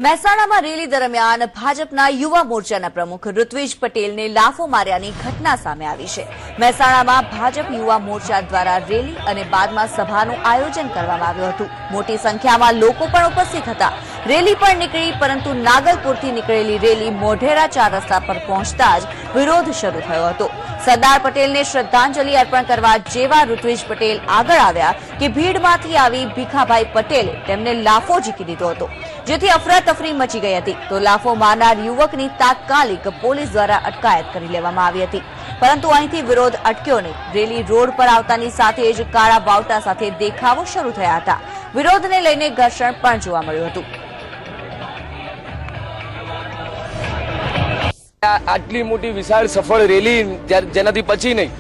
મહેસાણામાં રેલી દરમિયાન ભાજપના યુવા મોરચાના પ્રમુખ ઋત્વિજ પટેલને લાફો માર્યાની ઘટના સામે આવી છે। મહેસાણામાં ભાજપ યુવા મોરચા દ્વારા રેલી અને બાદમાં સભાનું આયોજન કરવામાં આવ્યું હતું। મોટી સંખ્યામાં લોકો પણ ઉપસ્થિત હતા। રેલી પણ નીકળી, પરંતુ નાગલપુરથી નીકળેલી રેલી મોઢેરા 4 રસ્તા પર પહોંચતા જ વિરોધ શરૂ થયો હતો। સરદાર પટેલને શ્રદ્ધાંજલિ અર્પણ કરવા જેવા ઋત્વિજ પટેલ આગળ આવ્યા કે ભીડમાંથી આવી ભીખાભાઈ પટેલે તેમને લાફો ઝીકી દીધો હતો, જેથી અફરાતફરી મચી ગઈ હતી। તો લાફો મારનાર યુવકની તાત્કાલિક પોલીસ દ્વારા અટકાયત કરી લેવામાં આવી હતી, પરંતુ અહીંથી વિરોધ અટક્યો નહીં। રેલી રોડ પર આવતાની સાથે જ કાળા બાવટા સાથે દેખાવો શરૂ થયા હતા। વિરોધને લઈને ઘર્ષણ પણ જોવા મળ્યું હતું। આટલી મોટી વિશાળ સફળ રેલી જેનાથી પછી નહીં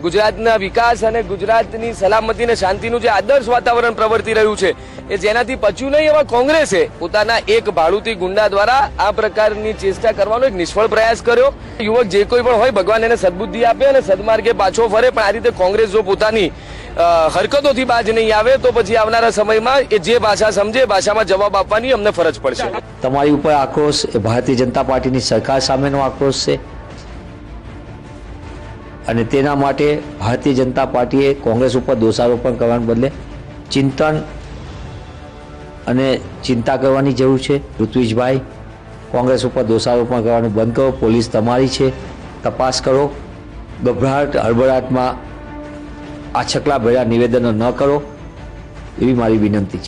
ગુજરાતના વિકાસ અને ગુજરાતની સલામતી અને શાંતિનું જે આદર્શ વાતાવરણ પ્રવર્તી રહ્યું છે એ જેનાથી પચ્યું નહીં એવા કોંગ્રેસે પોતાના એક ભાડુતી ગુંડા દ્વારા આ પ્રકારની ચેષ્ટા કરવાનો એક નિષ્ફળ પ્રયાસ કર્યો। યુવક જે કોઈ પણ હોય, ભગવાન એને સદબુદ્ધિ આપે અને સદમાર્ગે પાછો ફરે, પણ આ રીતે કોંગ્રેસ જો પોતાની હરકતોથી બાજ નહીં આવે તો પછી આવનારા સમયમાં એ જે ભાષા સમજે એ ભાષામાં જવાબ આપવાની અમને ફરજ પડશે। તમારી ઉપર આક્રોશ એ ભારતીય જનતા પાર્ટીની સરકાર સામેનો આક્રોશ છે અને તેના માટે ભારતીય જનતા પાર્ટીએ કોંગ્રેસ ઉપર દોષારોપણ કરવાને બદલે ચિંતન અને ચિંતા કરવાની જરૂર છે। ઋત્વિજભાઈ, કોંગ્રેસ ઉપર દોષારોપણ કરવાનું બંધ કરો। પોલીસ તમારી છે, તપાસ કરો। ગભરાટ હળબળાટમાં આછકલા ભર્યા નિવેદનો ન કરો, એવી મારી વિનંતી છે।